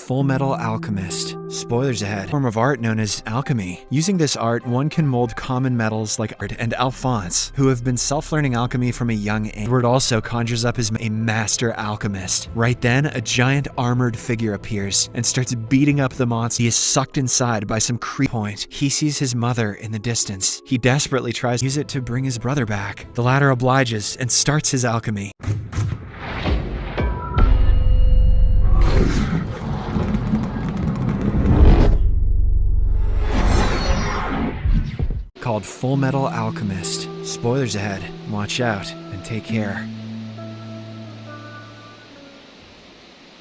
Full Metal Alchemist. Spoilers ahead. A form of art known as alchemy. Using this art, one can mold common metals like Art and Alphonse, who have been self-learning alchemy from a young age. Edward also conjures up as a master alchemist. Right then, a giant armored figure appears and starts beating up the monster. He is sucked inside by some creep point. He sees his mother in the distance. He desperately tries to use it to bring his brother back. The latter obliges and starts his alchemy. Called Full Metal Alchemist. Spoilers ahead. Watch out and take care.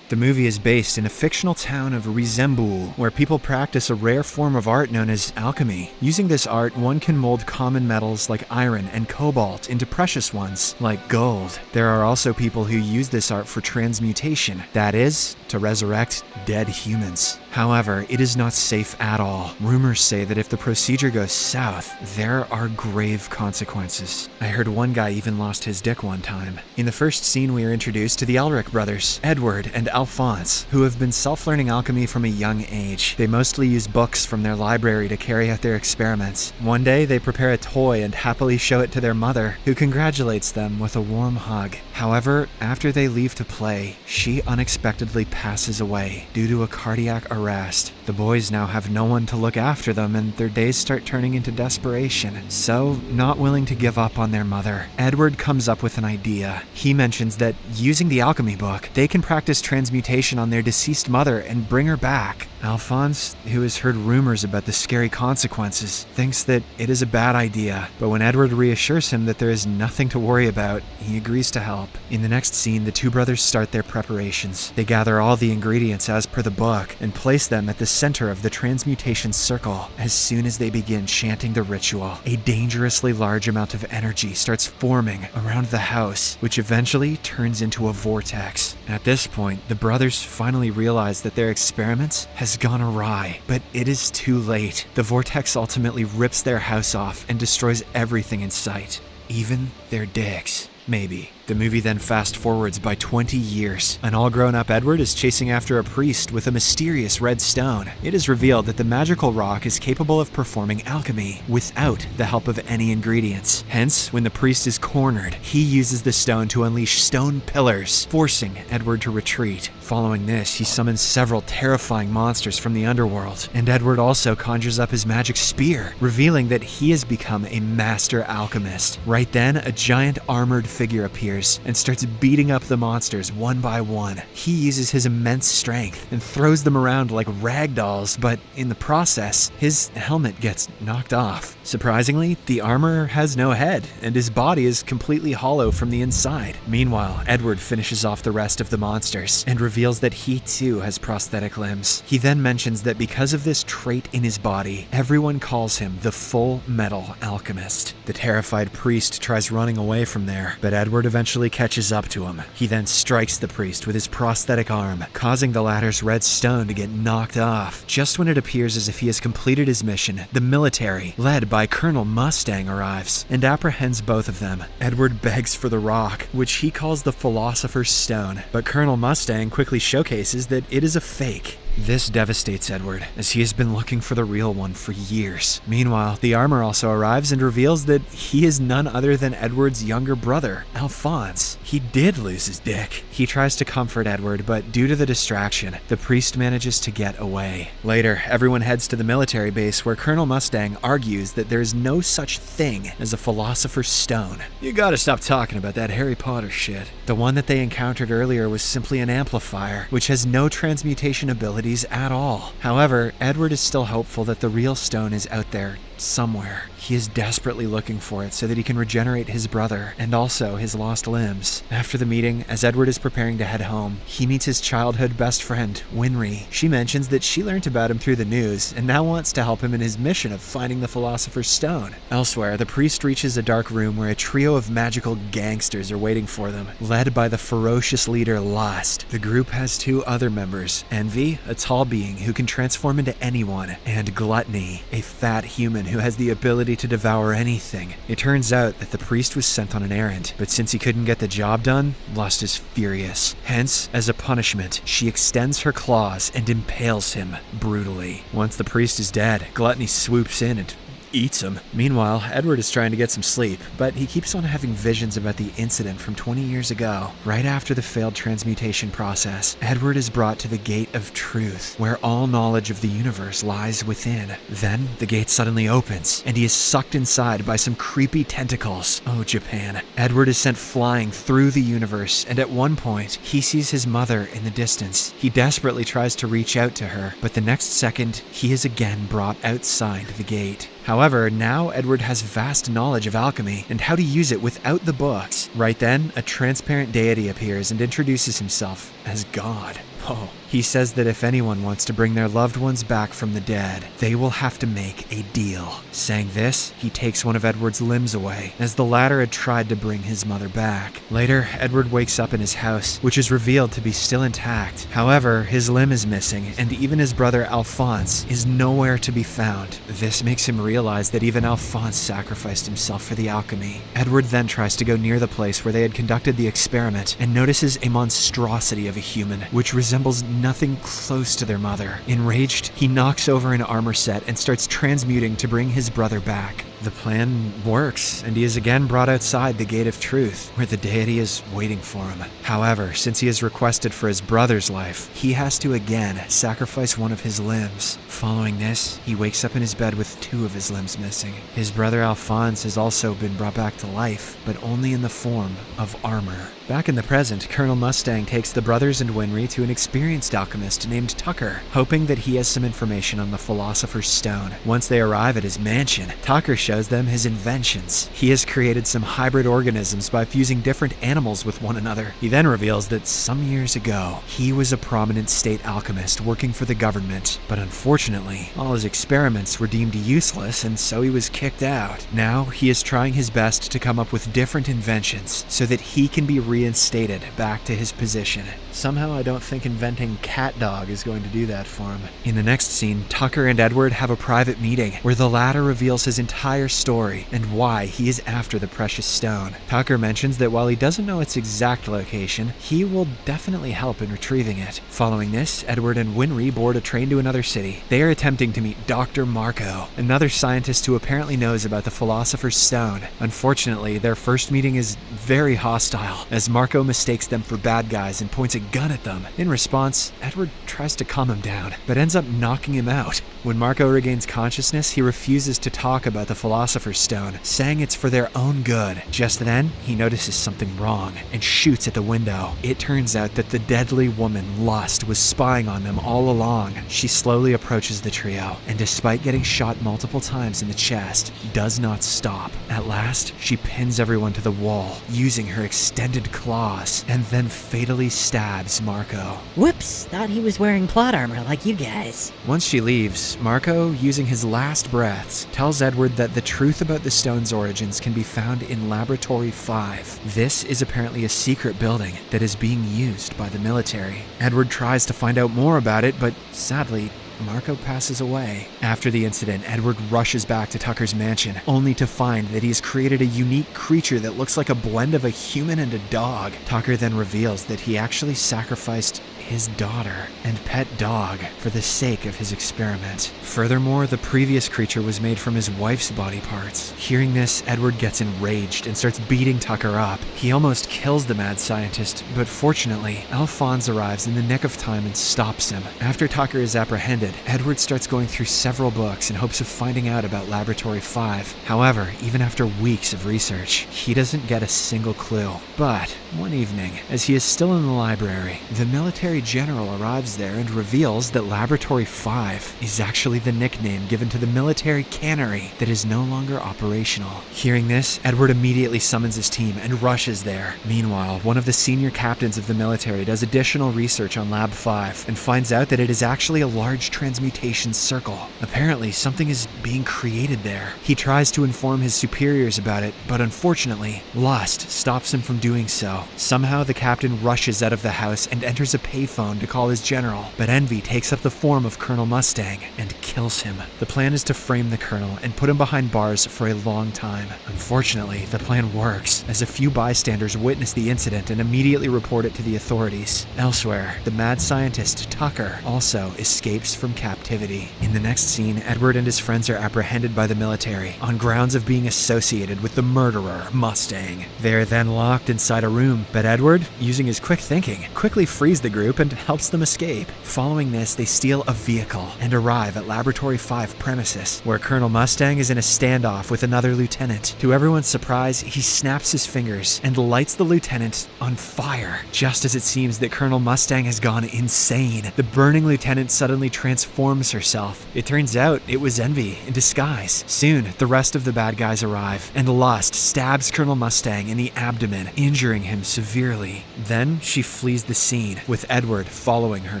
The movie is based in a fictional town of Rizemboul, where people practice a rare form of art known as alchemy. Using this art, one can mold common metals like iron and cobalt into precious ones like gold. There are also people who use this art for transmutation, that is, to resurrect dead humans. However, it is not safe at all. Rumors say that if the procedure goes south, there are grave consequences. I heard one guy even lost his dick one time. In the first scene, we are introduced to the Elric brothers, Edward and Alphonse, who have been self-learning alchemy from a young age. They mostly use books from their library to carry out their experiments. One day, they prepare a toy and happily show it to their mother, who congratulates them with a warm hug. However, after they leave to play, she unexpectedly passes away due to a cardiac arrest. The boys now have no one to look after them, and their days start turning into desperation. So, not willing to give up on their mother, Edward comes up with an idea. He mentions that using the alchemy book, they can practice transmutation on their deceased mother and bring her back. Alphonse, who has heard rumors about the scary consequences, thinks that it is a bad idea, but when Edward reassures him that there is nothing to worry about, he agrees to help. In the next scene, the two brothers start their preparations. They gather all the ingredients as per the book and place them at the center of the transmutation circle. As soon as they begin chanting the ritual, a dangerously large amount of energy starts forming around the house, which eventually turns into a vortex. At this point, the brothers finally realize that their experiments has gone awry, but it is too late. The vortex ultimately rips their house off and destroys everything in sight, even their dicks. Maybe. The movie then fast forwards by 20 years. An all-grown-up Edward is chasing after a priest with a mysterious red stone. It is revealed that the magical rock is capable of performing alchemy without the help of any ingredients. Hence, when the priest is cornered, he uses the stone to unleash stone pillars, forcing Edward to retreat. Following this, he summons several terrifying monsters from the underworld, and Edward also conjures up his magic spear, revealing that he has become a master alchemist. Right then, a giant armored figure appears and starts beating up the monsters one by one. He uses his immense strength and throws them around like rag dolls, but in the process, his helmet gets knocked off. Surprisingly, the armor has no head, and his body is completely hollow from the inside. Meanwhile, Edward finishes off the rest of the monsters and reveals that he too has prosthetic limbs. He then mentions that because of this trait in his body, everyone calls him the Full Metal Alchemist. The terrified priest tries running away from there, but Edward eventually catches up to him. He then strikes the priest with his prosthetic arm, causing the latter's red stone to get knocked off. Just when it appears as if he has completed his mission, the military, led by Colonel Mustang, arrives and apprehends both of them. Edward begs for the rock, which he calls the Philosopher's Stone, but Colonel Mustang quickly showcases that it is a fake. This devastates Edward, as he has been looking for the real one for years. Meanwhile, the armor also arrives and reveals that he is none other than Edward's younger brother, Alphonse. He did lose his dick. He tries to comfort Edward, but due to the distraction, the priest manages to get away. Later, everyone heads to the military base where Colonel Mustang argues that there is no such thing as a Philosopher's Stone. You gotta stop talking about that Harry Potter shit. The one that they encountered earlier was simply an amplifier, which has no transmutation ability at all. However, Edward is still hopeful that the real stone is out there somewhere. He is desperately looking for it so that he can regenerate his brother and also his lost limbs. After the meeting, as Edward is preparing to head home, he meets his childhood best friend, Winry. She mentions that she learned about him through the news and now wants to help him in his mission of finding the Philosopher's Stone. Elsewhere, the priest reaches a dark room where a trio of magical gangsters are waiting for them, led by the ferocious leader Lust. The group has two other members, Envy, a tall being who can transform into anyone, and Gluttony, a fat human who has the ability to devour anything. It turns out that the priest was sent on an errand, but since he couldn't get the job done, Lust is furious. Hence, as a punishment, she extends her claws and impales him brutally. Once the priest is dead, Gluttony swoops in and eats him. Meanwhile, Edward is trying to get some sleep, but he keeps on having visions about the incident from 20 years ago. Right after the failed transmutation process, Edward is brought to the Gate of Truth, where all knowledge of the universe lies within. Then, the gate suddenly opens, and he is sucked inside by some creepy tentacles. Oh, Japan. Edward is sent flying through the universe, and at one point, he sees his mother in the distance. He desperately tries to reach out to her, but the next second, he is again brought outside the gate. However, now Edward has vast knowledge of alchemy and how to use it without the books. Right then, a transparent deity appears and introduces himself as God. Oh. He says that if anyone wants to bring their loved ones back from the dead, they will have to make a deal. Saying this, he takes one of Edward's limbs away, as the latter had tried to bring his mother back. Later, Edward wakes up in his house, which is revealed to be still intact. However, his limb is missing, and even his brother Alphonse is nowhere to be found. This makes him realize that even Alphonse sacrificed himself for the alchemy. Edward then tries to go near the place where they had conducted the experiment, and notices a monstrosity of a human, which resembles nothing close to their mother. Enraged, he knocks over an armor set and starts transmuting to bring his brother back. The plan works, and he is again brought outside the Gate of Truth, where the deity is waiting for him. However, since he has requested for his brother's life, he has to again sacrifice one of his limbs. Following this, he wakes up in his bed with two of his limbs missing. His brother Alphonse has also been brought back to life, but only in the form of armor. Back in the present, Colonel Mustang takes the brothers and Winry to an experienced alchemist named Tucker, hoping that he has some information on the Philosopher's Stone. Once they arrive at his mansion, Tucker shows them his inventions. He has created some hybrid organisms by fusing different animals with one another. He then reveals that some years ago, he was a prominent state alchemist working for the government, but unfortunately, all his experiments were deemed useless and so he was kicked out. Now, he is trying his best to come up with different inventions so that he can be reinstated back to his position. Somehow I don't think inventing Cat Dog is going to do that for him. In the next scene, Tucker and Edward have a private meeting where the latter reveals his entire story and why he is after the precious stone. Tucker mentions that while he doesn't know its exact location, he will definitely help in retrieving it. Following this, Edward and Winry board a train to another city. They are attempting to meet Dr. Marco, another scientist who apparently knows about the Philosopher's Stone. Unfortunately, their first meeting is very hostile, as Marco mistakes them for bad guys and points a gun at them. In response, Edward tries to calm him down, but ends up knocking him out. When Marco regains consciousness, he refuses to talk about the Philosopher's Stone, saying it's for their own good. Just then, he notices something wrong and shoots at the window. It turns out that the deadly woman, Lust, was spying on them all along. She slowly approaches the trio, and despite getting shot multiple times in the chest, does not stop. At last, she pins everyone to the wall, using her extended claws, and then fatally stabs Marco. Whoops, thought he was wearing plot armor like you guys. Once she leaves, Marco, using his last breaths, tells Edward that the truth about the stone's origins can be found in Laboratory 5. This is apparently a secret building that is being used by the military. Edward tries to find out more about it, but sadly, Marco passes away. After the incident, Edward rushes back to Tucker's mansion, only to find that he has created a unique creature that looks like a blend of a human and a dog. Tucker then reveals that he actually sacrificed his daughter and pet dog for the sake of his experiment. Furthermore, the previous creature was made from his wife's body parts. Hearing this, Edward gets enraged and starts beating Tucker up. He almost kills the mad scientist, but fortunately, Alphonse arrives in the nick of time and stops him. After Tucker is apprehended, Edward starts going through several books in hopes of finding out about Laboratory 5. However, even after weeks of research, he doesn't get a single clue. But one evening, as he is still in the library, the military general arrives there and reveals that Laboratory 5 is actually the nickname given to the military cannery that is no longer operational. Hearing this, Edward immediately summons his team and rushes there. Meanwhile, one of the senior captains of the military does additional research on Lab 5 and finds out that it is actually a large transmutation circle. Apparently, something is being created there. He tries to inform his superiors about it, but unfortunately, Lust stops him from doing so. Somehow, the captain rushes out of the house and enters a payphone to call his general, but Envy takes up the form of Colonel Mustang and kills him. The plan is to frame the colonel and put him behind bars for a long time. Unfortunately, the plan works, as a few bystanders witness the incident and immediately report it to the authorities. Elsewhere, the mad scientist Tucker also escapes from captivity. In the next scene, Edward and his friends are apprehended by the military on grounds of being associated with the murderer Mustang. They are then locked inside a room, but Edward, using his quick thinking, quickly frees the group and helps them escape. Following this, they steal a vehicle and arrive at Laboratory 5 premises, where Colonel Mustang is in a standoff with another lieutenant. To everyone's surprise, he snaps his fingers and lights the lieutenant on fire. Just as it seems that Colonel Mustang has gone insane, the burning lieutenant suddenly transforms herself. It turns out it was Envy in disguise. Soon, the rest of the bad guys arrive, and Lust stabs Colonel Mustang in the abdomen, injuring him severely. Then she flees the scene, with Edward following her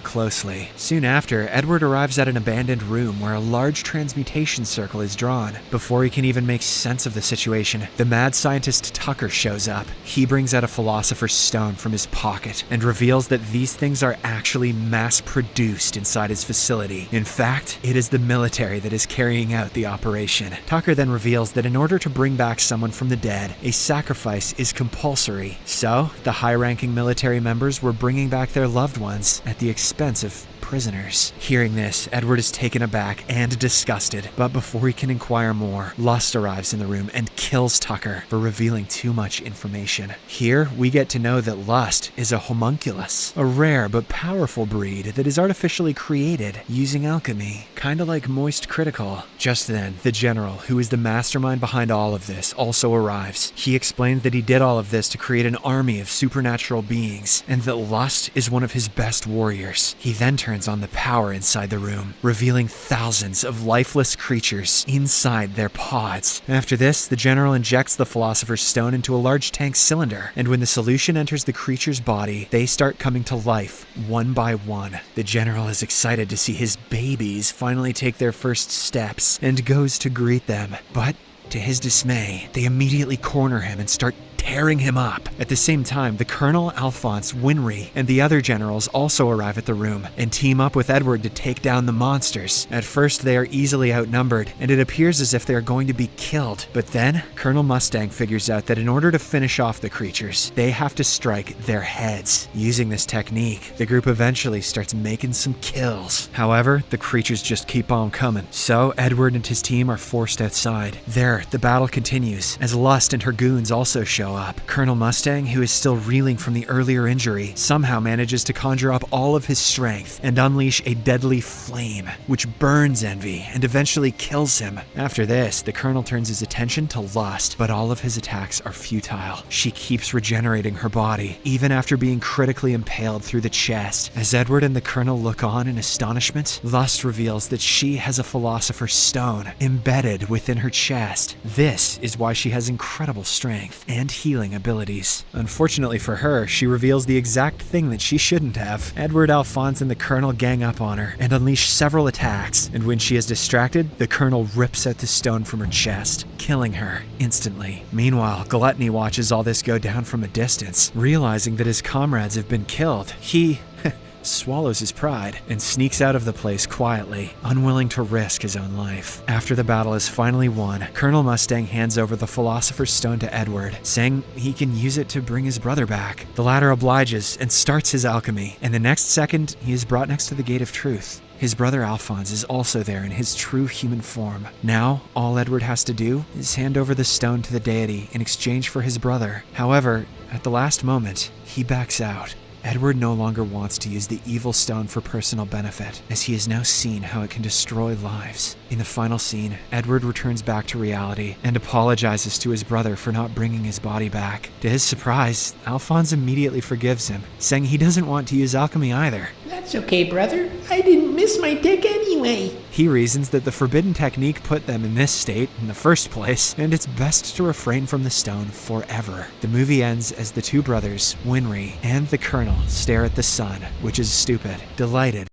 closely. Soon after, Edward arrives at an abandoned room where a large transmutation circle is drawn. Before he can even make sense of the situation, the mad scientist Tucker shows up. He brings out a philosopher's stone from his pocket and reveals that these things are actually mass-produced inside his facility. In fact, it is the military that is carrying out the operation. Tucker then reveals that in order to bring back someone from the dead, a sacrifice is compulsory. So, the high-ranking military members were bringing back their loved ones at the expense of prisoners. Hearing this, Edward is taken aback and disgusted, but before he can inquire more, Lust arrives in the room and kills Tucker for revealing too much information. Here, we get to know that Lust is a homunculus, a rare but powerful breed that is artificially created using alchemy, kinda like Moist Critical. Just then, the general, who is the mastermind behind all of this, also arrives. He explains that he did all of this to create an army of supernatural beings, and that Lust is one of his best warriors. He then turns on the power inside the room, revealing thousands of lifeless creatures inside their pods. After this, the general injects the Philosopher's Stone into a large tank cylinder, and when the solution enters the creature's body, they start coming to life, one by one. The general is excited to see his babies finally take their first steps, and goes to greet them. But to his dismay, they immediately corner him and start tearing him up. At the same time, the Colonel, Alphonse, Winry, and the other generals also arrive at the room and team up with Edward to take down the monsters. At first, they are easily outnumbered, and it appears as if they are going to be killed. But then, Colonel Mustang figures out that in order to finish off the creatures, they have to strike their heads. Using this technique, the group eventually starts making some kills. However, the creatures just keep on coming, so Edward and his team are forced outside. There, the battle continues, as Lust and her goons also show up. Colonel Mustang, who is still reeling from the earlier injury, somehow manages to conjure up all of his strength and unleash a deadly flame, which burns Envy and eventually kills him. After this, the Colonel turns his attention to Lust, but all of his attacks are futile. She keeps regenerating her body, even after being critically impaled through the chest. As Edward and the Colonel look on in astonishment, Lust reveals that she has a Philosopher's Stone embedded within her chest. This is why she has incredible strength and healing abilities. Unfortunately for her, she reveals the exact thing that she shouldn't have. Edward, Alphonse, and the Colonel gang up on her and unleash several attacks, and when she is distracted, the Colonel rips out the stone from her chest, killing her instantly. Meanwhile, Gluttony watches all this go down from a distance. Realizing that his comrades have been killed, he swallows his pride and sneaks out of the place quietly, unwilling to risk his own life. After the battle is finally won, Colonel Mustang hands over the Philosopher's Stone to Edward, saying he can use it to bring his brother back. The latter obliges and starts his alchemy, and the next second, he is brought next to the Gate of Truth. His brother Alphonse is also there in his true human form. Now, all Edward has to do is hand over the stone to the deity in exchange for his brother. However, at the last moment, he backs out. Edward no longer wants to use the evil stone for personal benefit, as he has now seen how it can destroy lives. In the final scene, Edward returns back to reality and apologizes to his brother for not bringing his body back. To his surprise, Alphonse immediately forgives him, saying he doesn't want to use alchemy either. That's okay, brother. I didn't miss my dick anyway. He reasons that the forbidden technique put them in this state in the first place, and it's best to refrain from the stone forever. The movie ends as the two brothers, Winry and the Colonel, stare at the sun, which is stupid. Delighted,